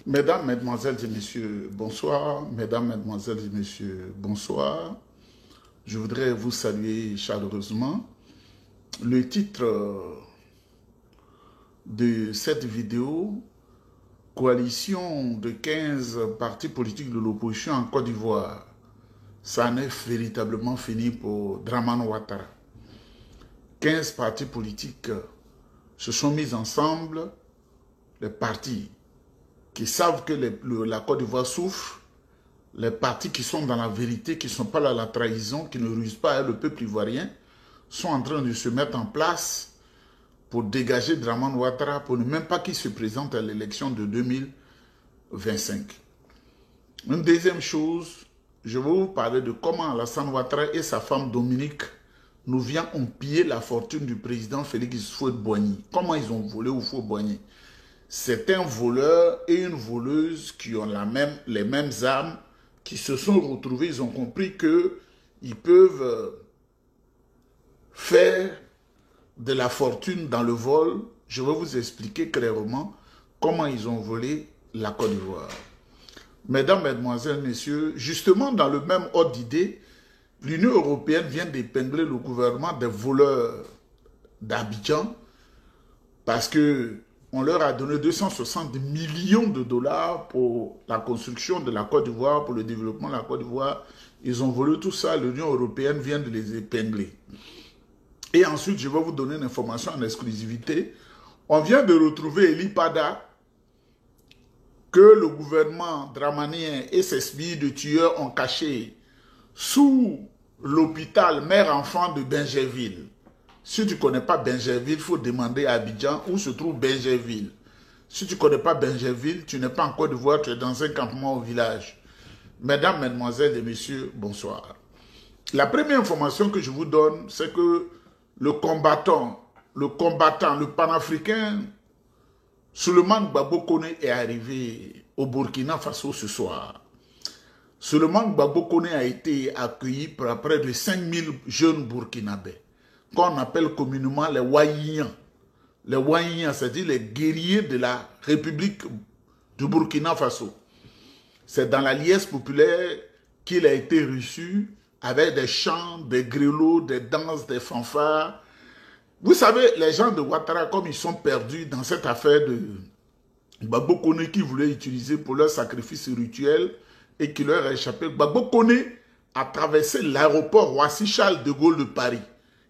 Mesdames, Mesdemoiselles et Messieurs, bonsoir. Mesdames, Mesdemoiselles et Messieurs, bonsoir. Je voudrais vous saluer chaleureusement. Le titre de cette vidéo, coalition de 15 partis politiques de l'opposition en Côte d'Ivoire, ça en est véritablement fini pour Dramane Ouattara. 15 partis politiques se sont mis ensemble, les partis qui savent que la Côte d'Ivoire souffre, les partis qui sont dans la vérité, qui ne sont pas là à la trahison, qui ne rusent pas le peuple ivoirien, sont en train de se mettre en place pour dégager Dramane Ouattara, pour ne même pas qu'il se présente à l'élection de 2025. Une deuxième chose, je vais vous parler de comment Alassane Ouattara et sa femme Dominique nous ont pillé la fortune du président Félix Houphouët-Boigny. Comment ils ont volé Houphouët-Boigny? C'est un voleur et une voleuse qui ont les mêmes armes, qui se sont retrouvés, ils ont compris qu'ils peuvent faire de la fortune dans le vol. Je vais vous expliquer clairement comment ils ont volé la Côte d'Ivoire. Mesdames, Mesdemoiselles, Messieurs, justement dans le même ordre d'idée, l'Union européenne vient d'épingler le gouvernement des voleurs d'Abidjan parce que on leur a donné 260 millions de dollars pour la construction de la Côte d'Ivoire, pour le développement de la Côte d'Ivoire. Ils ont volé tout ça, l'Union européenne vient de les épingler. Et ensuite, je vais vous donner une information en exclusivité. On vient de retrouver Eli Pada, que le gouvernement dramanien et ses spies de tueurs ont caché sous l'hôpital mère-enfant de Bingerville. Si tu ne connais pas Bingerville, il faut demander à Abidjan où se trouve Bingerville. Si tu ne connais pas Bingerville, tu n'es pas en Côte d'Ivoire, tu es dans un campement au village. Mesdames, Mesdemoiselles et Messieurs, bonsoir. La première information que je vous donne, c'est que le combattant, le panafricain, Souleymane Gbagbo Koné est arrivé au Burkina Faso ce soir. Souleymane Gbagbo Koné a été accueilli par près de 5000 jeunes burkinabés, qu'on appelle communément les Wayians. Les Wayians, c'est-à-dire les guerriers de la République du Burkina Faso. C'est dans la liesse populaire qu'il a été reçu avec des chants, des grelots, des danses, des fanfares. Vous savez, les gens de Ouattara, comme ils sont perdus dans cette affaire de Gbagbo Koné qu'ils voulaient utiliser pour leur sacrifice rituel et qui leur a échappé, Gbagbo Koné a traversé l'aéroport Roissy-Charles de Gaulle de Paris.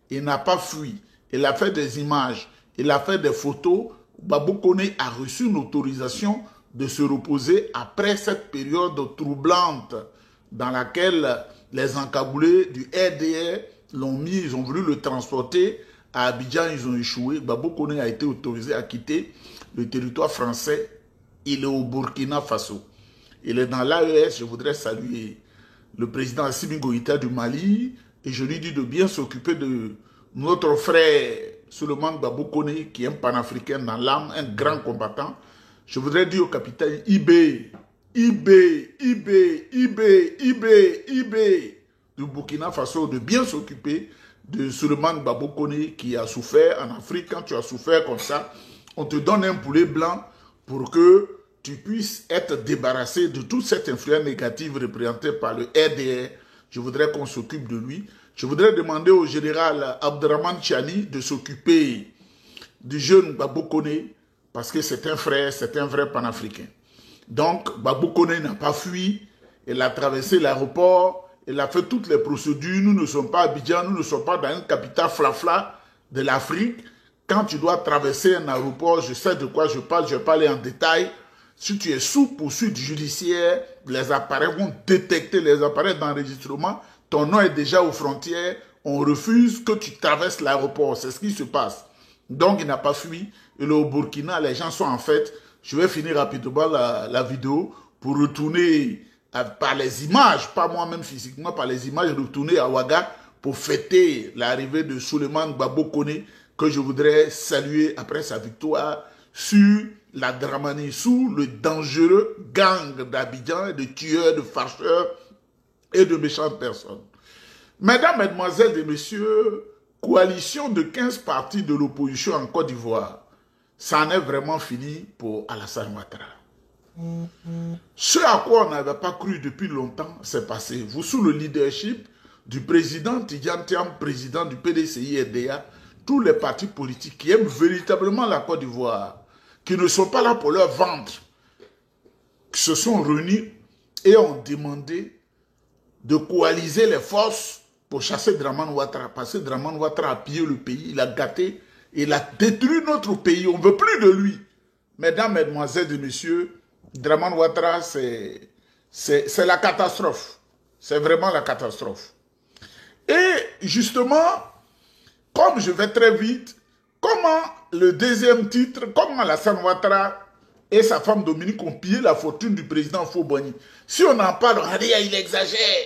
Il n'a pas fui. Il a fait des images. Il a fait des photos. Gbagbo Koné a reçu une autorisation de se reposer après cette période troublante dans laquelle les encagoulés du RDR l'ont mis. Ils ont voulu le transporter à Abidjan. Ils ont échoué. Gbagbo Koné a été autorisé à quitter le territoire français. Il est au Burkina Faso. Il est dans l'AES. Je voudrais saluer le président Assimi Goïta du Mali. Et je lui dis de bien s'occuper de notre frère Souleymane Gbagbo Koné, qui est un panafricain dans l'âme, un grand combattant. Je voudrais dire au capitaine IB du Burkina Faso de bien s'occuper de Souleymane Gbagbo Koné qui a souffert en Afrique. Quand tu as souffert comme ça, on te donne un poulet blanc pour que tu puisses être débarrassé de toute cette influence négative représentée par le RDR. Je voudrais qu'on s'occupe de lui. Je voudrais demander au général Abdraman Tchani de s'occuper du jeune Gbagbo Koné parce que c'est un frère, c'est un vrai panafricain. Donc, Gbagbo Koné n'a pas fui. Il a traversé l'aéroport. Il a fait toutes les procédures. Nous ne sommes pas à Abidjan. Nous ne sommes pas dans une capitale flafla de l'Afrique. Quand tu dois traverser un aéroport, je sais de quoi je parle. Je vais parler en détail. Si tu es sous poursuite judiciaire, les appareils vont détecter les appareils d'enregistrement. Ton nom est déjà aux frontières. On refuse que tu traverses l'aéroport. C'est ce qui se passe. Donc, il n'a pas fui. Et là, au Burkina, les gens sont en fait... Je vais finir rapidement la vidéo pour retourner par les images, pas moi-même physiquement, par les images, retourner à Ouaga pour fêter l'arrivée de Souleymane Gbagbo Koné que je voudrais saluer après sa victoire sur la Dramanie, sous le dangereux gang d'Abidjan, de tueurs, de farceurs et de méchantes personnes. Mesdames, Mesdemoiselles et Messieurs, coalition de 15 partis de l'opposition en Côte d'Ivoire, ça en est vraiment fini pour Alassane Ouattara. Ce à quoi on n'avait pas cru depuis longtemps, c'est passé. Vous, sous le leadership du président Tidjane Thiam, président du PDCI-RDA, tous les partis politiques qui aiment véritablement la Côte d'Ivoire, qui ne sont pas là pour leur ventre, qui se sont réunis et ont demandé de coaliser les forces pour chasser Dramane Ouattara. Parce que Dramane Ouattara a pillé le pays, il a gâté, il a détruit notre pays. On ne veut plus de lui. Mesdames, mesdemoiselles et messieurs, Dramane Ouattara, c'est la catastrophe. C'est vraiment la catastrophe. Et justement, comme je vais très vite, comment le deuxième titre, comment Alassane Ouattara et sa femme Dominique ont pillé la fortune du président Faure-Boigny. Si on en parle, on dit il exagère,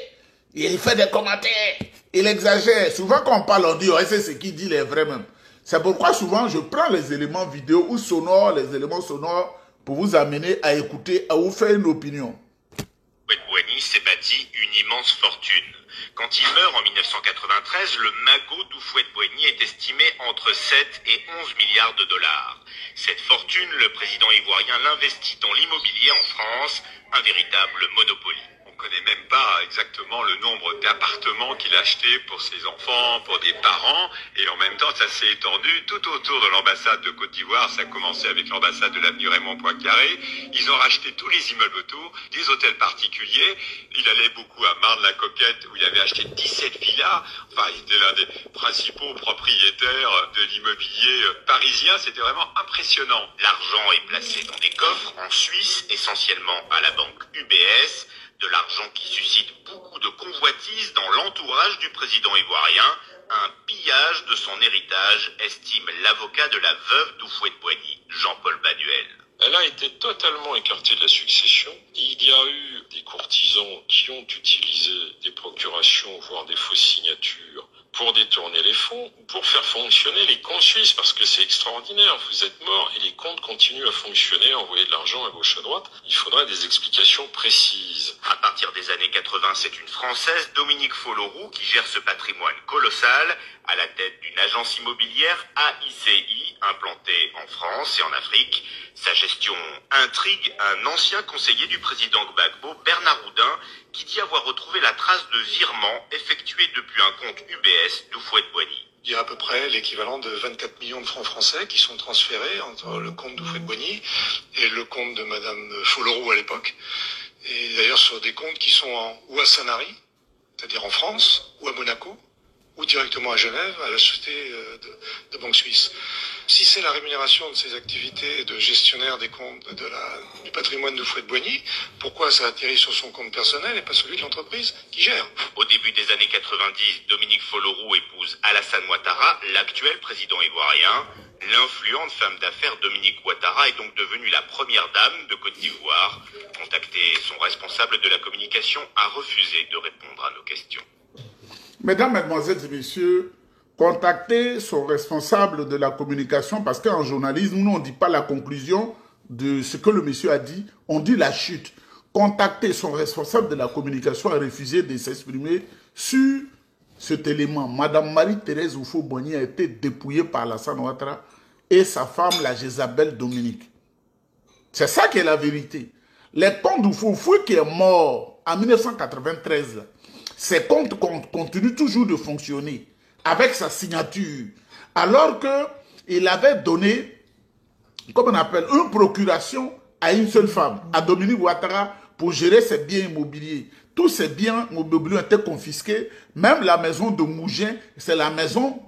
il fait des commentaires, il exagère. Souvent quand on parle, on dit c'est ce qu'il dit, il est vrai même. C'est pourquoi souvent je prends les éléments vidéo ou sonores, les éléments sonores pour vous amener à écouter, à vous faire une opinion. Faure-Boigny s'est bâti une immense fortune. Quand il meurt en 1993, le magot d'Houphouët-Boigny est estimé entre 7 et 11 milliards de dollars. Cette fortune, le président ivoirien l'investit dans l'immobilier en France, un véritable monopoly. On ne connaît même pas exactement le nombre d'appartements qu'il a achetés pour ses enfants, pour des parents, et en même temps ça s'est étendu tout autour de l'ambassade de Côte d'Ivoire. Ça a commencé avec l'ambassade de l'avenue Raymond Poincaré. Ils ont racheté tous les immeubles autour, des hôtels particuliers. Il allait beaucoup à Marne-la-Coquette où il avait acheté 17 villas. Enfin, il était l'un des principaux propriétaires de l'immobilier parisien. C'était vraiment impressionnant. L'argent est placé dans des coffres en Suisse, essentiellement à la banque UBS. De l'argent qui suscite beaucoup de convoitises dans l'entourage du président ivoirien, un pillage de son héritage, estime l'avocat de la veuve d'Houphouët-Boigny, Jean-Paul Baduel. Elle a été totalement écartée de la succession. Il y a eu des courtisans qui ont utilisé des procurations, voire des fausses signatures, pour détourner les fonds, pour faire fonctionner les comptes suisses, parce que c'est extraordinaire, vous êtes mort et les comptes continuent à fonctionner, envoyer de l'argent à gauche à droite. Il faudrait des explications précises. À partir des années 80, c'est une Française, Dominique Folloroux, qui gère ce patrimoine colossal, à la tête d'une agence immobilière AICI, implantée en France et en Afrique. Sa gestion intrigue un ancien conseiller du président Gbagbo, Bernard Houdin, qui dit avoir retrouvé la trace de virements effectués depuis un compte UBS d'Houphouët-Boigny. Il y a à peu près l'équivalent de 24 millions de francs français qui sont transférés entre le compte d'Houphouët-Boigny et le compte de Madame Folloroux à l'époque. Et d'ailleurs sur des comptes qui sont ou à Sanary, c'est-à-dire en France, ou à Monaco, ou directement à Genève, à la société de Banque Suisse. Si c'est la rémunération de ces activités de gestionnaire des comptes du patrimoine d'Houphouët-Boigny, pourquoi ça atterrit sur son compte personnel et pas celui de l'entreprise qui gère? Au début des années 90, Dominique Folloroux épouse Alassane Ouattara, l'actuel président ivoirien. L'influente femme d'affaires Dominique Ouattara est donc devenue la première dame de Côte d'Ivoire. Contacté, son responsable de la communication a refusé de répondre à nos questions. Mesdames, Mesdemoiselles et Messieurs, contactez son responsable de la communication parce qu'en journalisme, nous, on ne dit pas la conclusion de ce que le monsieur a dit, on dit la chute. Contactez son responsable de la communication a refusé de s'exprimer sur cet élément. Madame Marie-Thérèse Houphouët-Boigny a été dépouillée par Alassane Ouattara et sa femme, la Jézabel Dominique. C'est ça qui est la vérité. Les comptes d'Houphouët qui est mort en 1993, ces comptes continuent toujours de fonctionner avec sa signature. Alors qu'il avait donné, comme on appelle, une procuration à une seule femme, à Dominique Ouattara, pour gérer ses biens immobiliers. Tous ces biens immobiliers ont été confisqués. Même la maison de Mougin, c'est la maison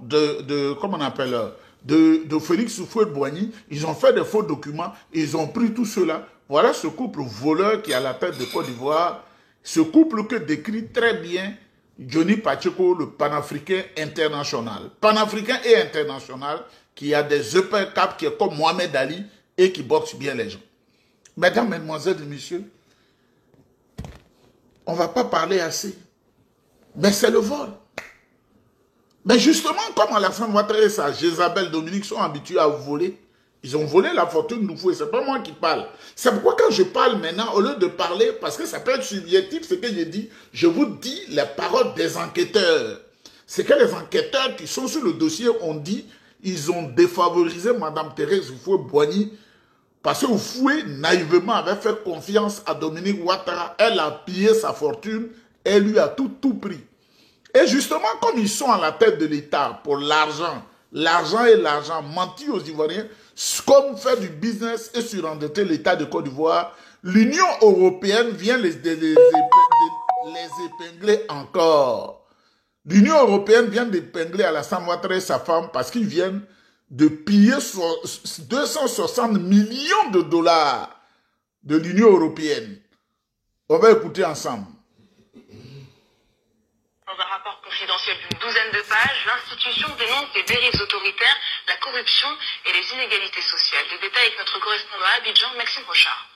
comment on appelle, de Félix Houphouët-Boigny. Ils ont fait des faux documents. Ils ont pris tout cela. Voilà ce couple voleur qui est à la tête de Côte d'Ivoire. Ce couple que décrit très bien Johnny Pacheco, le panafricain international. Panafricain et international, qui a des upper caps, qui est comme Mohamed Ali et qui boxe bien les gens. Mesdames, Mesdemoiselles et Messieurs, on ne va pas parler assez. Mais c'est le vol. Mais justement, comme Alassane Ouattara et sa Jézabel Dominique sont habitués à voler, ils ont volé la fortune de Fouet. Ce n'est pas moi qui parle. C'est pourquoi quand je parle maintenant, au lieu de parler, parce que ça peut être subjectif ce que j'ai dit, je vous dis les paroles des enquêteurs. C'est que les enquêteurs qui sont sur le dossier ont dit, ils ont défavorisé Mme Thérèse Houphouët-Boigny Parce que Oufoué, naïvement, avait fait confiance à Dominique Ouattara. Elle a pillé sa fortune. Elle lui a tout pris. Et justement, comme ils sont à la tête de l'État pour l'argent, menti aux Ivoiriens, comme faire du business et surendetter l'État de Côte d'Ivoire, l'Union européenne vient les épingler encore. L'Union européenne vient d'épingler Alassane Ouattara et sa femme parce qu'ils viennent de piller 260 millions de dollars de l'Union européenne. On va écouter ensemble. Dans un rapport confidentiel d'une douzaine de pages, l'institution dénonce les dérives autoritaires, la corruption et les inégalités sociales. Les détails avec notre correspondant à Abidjan, Maxime Rochard.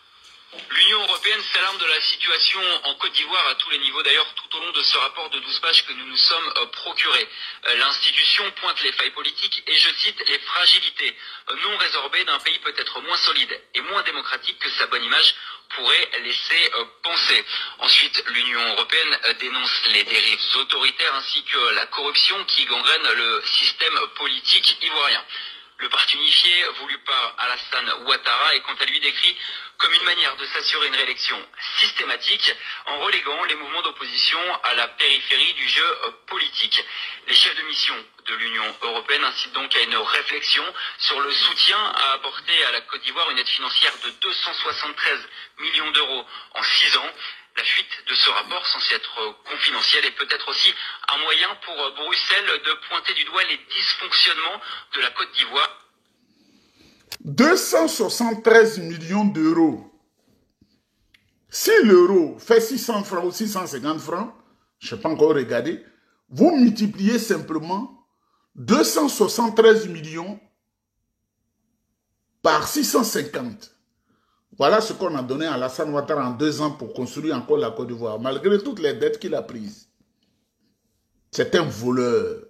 L'Union européenne s'alarme de la situation en Côte d'Ivoire à tous les niveaux, d'ailleurs tout au long de ce rapport de 12 pages que nous nous sommes procurés. L'institution pointe les failles politiques et, je cite, les fragilités non résorbées d'un pays peut-être moins solide et moins démocratique que sa bonne image pourrait laisser penser. Ensuite, l'Union européenne dénonce les dérives autoritaires ainsi que la corruption qui gangrène le système politique ivoirien. Le parti unifié, voulu par Alassane Ouattara, est quant à lui décrit comme une manière de s'assurer une réélection systématique en reléguant les mouvements d'opposition à la périphérie du jeu politique. Les chefs de mission de l'Union européenne incitent donc à une réflexion sur le soutien à apporter à la Côte d'Ivoire, une aide financière de 273 millions d'euros en 6 ans. La fuite de ce rapport, censé être confidentiel, est peut-être aussi un moyen pour Bruxelles de pointer du doigt les dysfonctionnements de la Côte d'Ivoire. 273 millions d'euros. Si l'euro fait 600 francs ou 650 francs, je n'ai pas encore regardé, vous multipliez simplement 273 millions par 650. Voilà ce qu'on a donné à Alassane Ouattara en 2 ans pour construire encore la Côte d'Ivoire, malgré toutes les dettes qu'il a prises. C'est un voleur.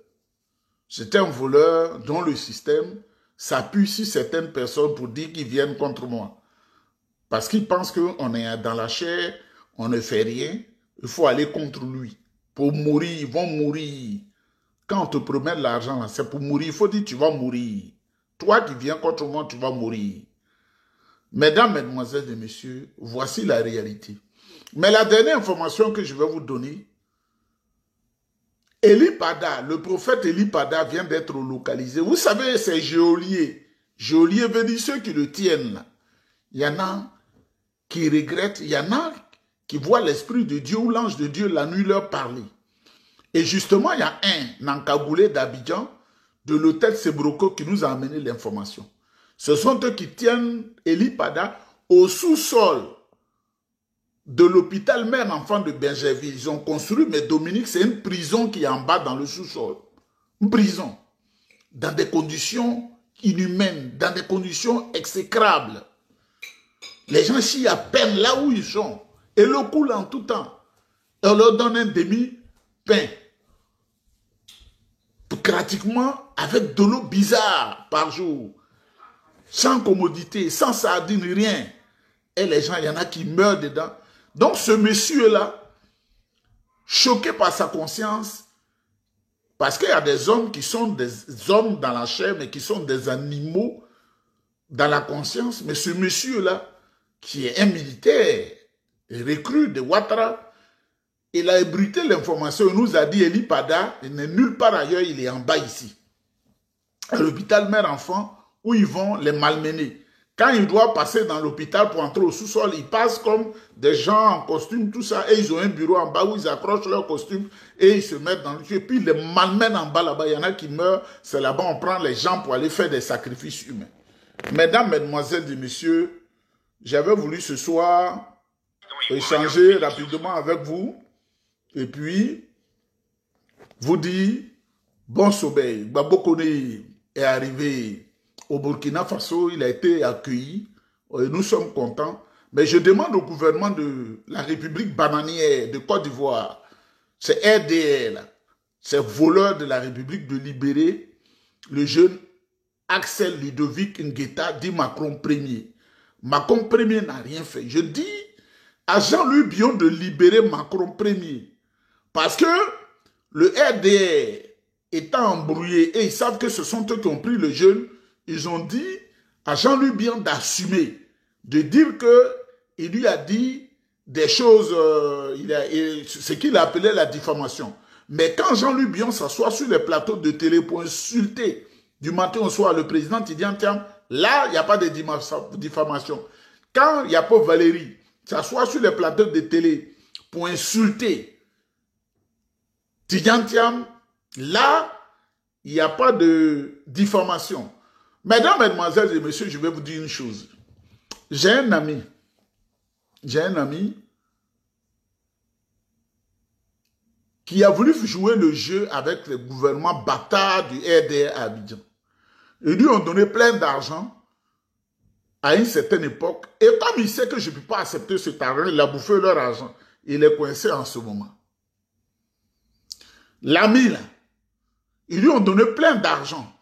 C'est un voleur dont le système s'appuie sur certaines personnes pour dire qu'ils viennent contre moi. Parce qu'ils pensent qu'on est dans la chair, on ne fait rien, il faut aller contre lui. Pour mourir, ils vont mourir. Quand on te promet de l'argent, c'est pour mourir, il faut dire tu vas mourir. Toi qui viens contre moi, tu vas mourir. Mesdames, mesdemoiselles et messieurs, voici la réalité. Mais la dernière information que je vais vous donner, Eli Pada, le prophète Eli Pada vient d'être localisé. Vous savez, c'est geôlier. Geôlier veut dire ceux qui le tiennent là. Il y en a qui regrettent, il y en a qui voient l'esprit de Dieu ou l'ange de Dieu la nuit leur parler. Et justement, il y a un Nankagoulé d'Abidjan, de l'hôtel Sebroco, qui nous a amené l'information. Ce sont eux qui tiennent Eli Pada au sous-sol de l'hôpital mère-enfant de Bergerville. Ils ont construit, mais Dominique, c'est une prison qui est en bas dans le sous-sol. Une prison. Dans des conditions inhumaines, dans des conditions exécrables. Les gens chient à peine là où ils sont. Et l'eau coule en tout temps. Et on leur donne un demi-pain. Pratiquement avec de l'eau bizarre par jour. Sans commodité, sans sardine, rien. Et les gens, il y en a qui meurent dedans. Donc ce monsieur-là, choqué par sa conscience, parce qu'il y a des hommes qui sont des hommes dans la chair, mais qui sont des animaux dans la conscience. Mais ce monsieur-là, qui est un militaire, recrue de Ouattara, il a ébruité l'information. Il nous a dit, Eli Pada, il n'est nulle part ailleurs, il est en bas ici. À l'hôpital mère-enfant, où ils vont les malmener. Quand ils doivent passer dans l'hôpital pour entrer au sous-sol, ils passent comme des gens en costume, tout ça, et ils ont un bureau en bas où ils accrochent leur costume et ils se mettent dans le feu. Et puis ils les malmènent en bas là-bas. Il y en a qui meurent, c'est là-bas on prend les gens pour aller faire des sacrifices humains. Mesdames, mesdemoiselles et messieurs, j'avais voulu ce soir échanger rapidement avec vous et puis vous dire bon sommeil. Gbagbo Kone est arrivé au Burkina Faso, il a été accueilli et nous sommes contents. Mais je demande au gouvernement de la République bananière de Côte d'Ivoire, c'est RDR, ces voleurs de la République, de libérer le jeune Axel Ludovic Ngueta, dit Macron premier. Macron premier n'a rien fait. Je dis à Jean-Louis Bion de libérer Macron premier. Parce que le RDR étant embrouillé et ils savent que ce sont eux qui ont pris le jeune, ils ont dit à Jean-Louis Bion d'assumer. de dire qu'il lui a dit des choses, ce qu'il appelait la diffamation. Mais quand Jean-Luc Bion s'assoit sur les plateaux de télé pour insulter du matin au soir le président Tidjane Thiam, là, il n'y a pas de diffamation. Quand Yapo Valérie s'assoit sur les plateaux de télé pour insulter Tidjane Thiam, là, il n'y a pas de diffamation. Mesdames, mesdemoiselles et messieurs, je vais vous dire une chose. J'ai un ami qui a voulu jouer le jeu avec le gouvernement bâtard du RDR à Abidjan. Ils lui ont donné plein d'argent à une certaine époque. Et comme il sait que je ne peux pas accepter cet argent, il a bouffé leur argent. Il est coincé en ce moment. L'ami, là, ils lui ont donné plein d'argent.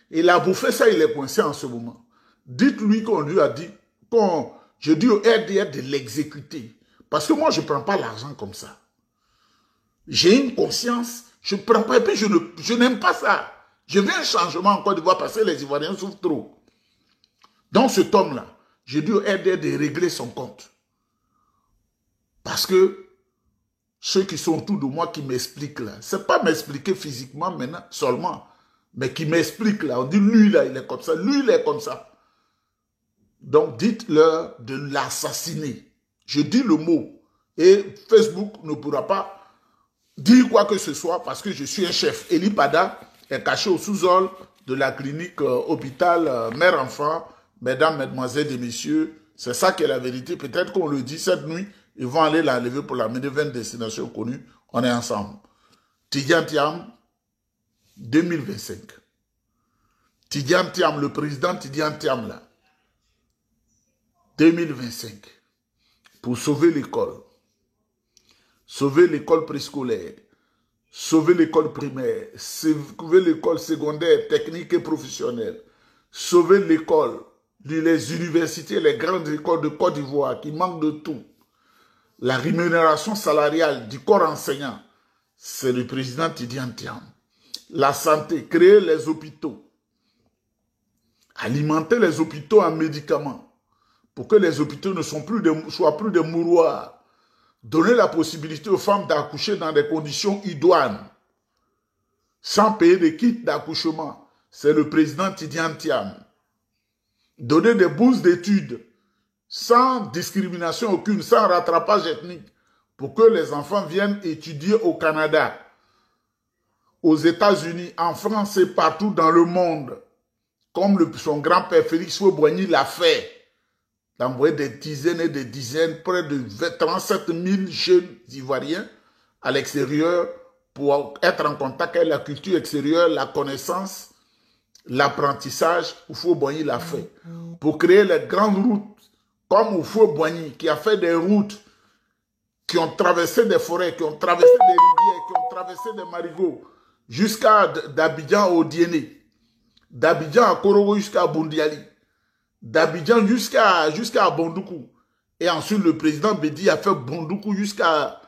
Il a bouffé ça, il est coincé en ce moment. Dites-lui qu'on lui a dit, je dis au RDR de l'exécuter. Parce que moi, je ne prends pas l'argent comme ça. J'ai une conscience, je ne prends pas, et puis je n'aime pas ça. Je veux un changement en Côte d'Ivoire parce que les Ivoiriens souffrent trop. Donc cet homme-là, j'ai dit au RDR de régler son compte. Parce que ceux qui sont autour de moi qui m'expliquent là, ce n'est pas m'expliquer physiquement maintenant seulement, mais qui m'expliquent là, on dit lui là, il est comme ça, lui il est comme ça. Donc dites-leur de l'assassiner. Je dis le mot et Facebook ne pourra pas dire quoi que ce soit parce que je suis un chef. Eli Pada est caché au sous-sol de la clinique hôpital mère-enfant. Mesdames, mesdemoiselles et messieurs, c'est ça qui est la vérité. Peut-être qu'on le dit cette nuit, ils vont aller l'enlever pour l'amener vers une destination connue. On est ensemble. Tidjane Thiam, 2025. Tidjane Thiam, le président Tidjane Thiam là, 2025. Pour sauver l'école. Sauver l'école préscolaire, sauver l'école primaire, sauver l'école secondaire, technique et professionnelle, sauver l'école, les universités, les grandes écoles de Côte d'Ivoire qui manquent de tout. La rémunération salariale du corps enseignant, c'est le président Tidjane Thiam. La santé, créer les hôpitaux, alimenter les hôpitaux en médicaments pour que les hôpitaux ne soient plus des mouroirs. Donner la possibilité aux femmes d'accoucher dans des conditions idoines, sans payer des kits d'accouchement. C'est le président Tidjane Thiam. Donner des bourses d'études, sans discrimination aucune, sans rattrapage ethnique, pour que les enfants viennent étudier au Canada, aux États-Unis, en France et partout dans le monde, comme son grand-père Félix Houphouët-Boigny l'a fait. D'envoyer des dizaines et des dizaines, près de 37 000 jeunes Ivoiriens à l'extérieur pour être en contact avec la culture extérieure, la connaissance, l'apprentissage. Houphouët-Boigny l'a fait. Pour créer les grandes routes, comme Houphouët-Boigny, qui a fait des routes qui ont traversé des forêts, qui ont traversé des rivières, qui ont traversé des marigots, jusqu'à d'Abidjan au Diéné, d'Abidjan à Korogo jusqu'à Bundiali, d'Abidjan jusqu'à Bondoukou. Et ensuite, le président Bédi a fait Bondoukou jusqu'à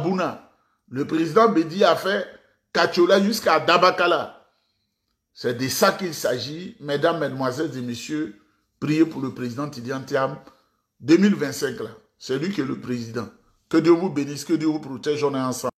Bouna. Le président Bédi a fait Kachola jusqu'à Dabakala. C'est de ça qu'il s'agit. Mesdames, mesdemoiselles et messieurs, priez pour le président Tidjane Thiam 2025 là. C'est lui qui est le président. Que Dieu vous bénisse, que Dieu vous protège, on est ensemble.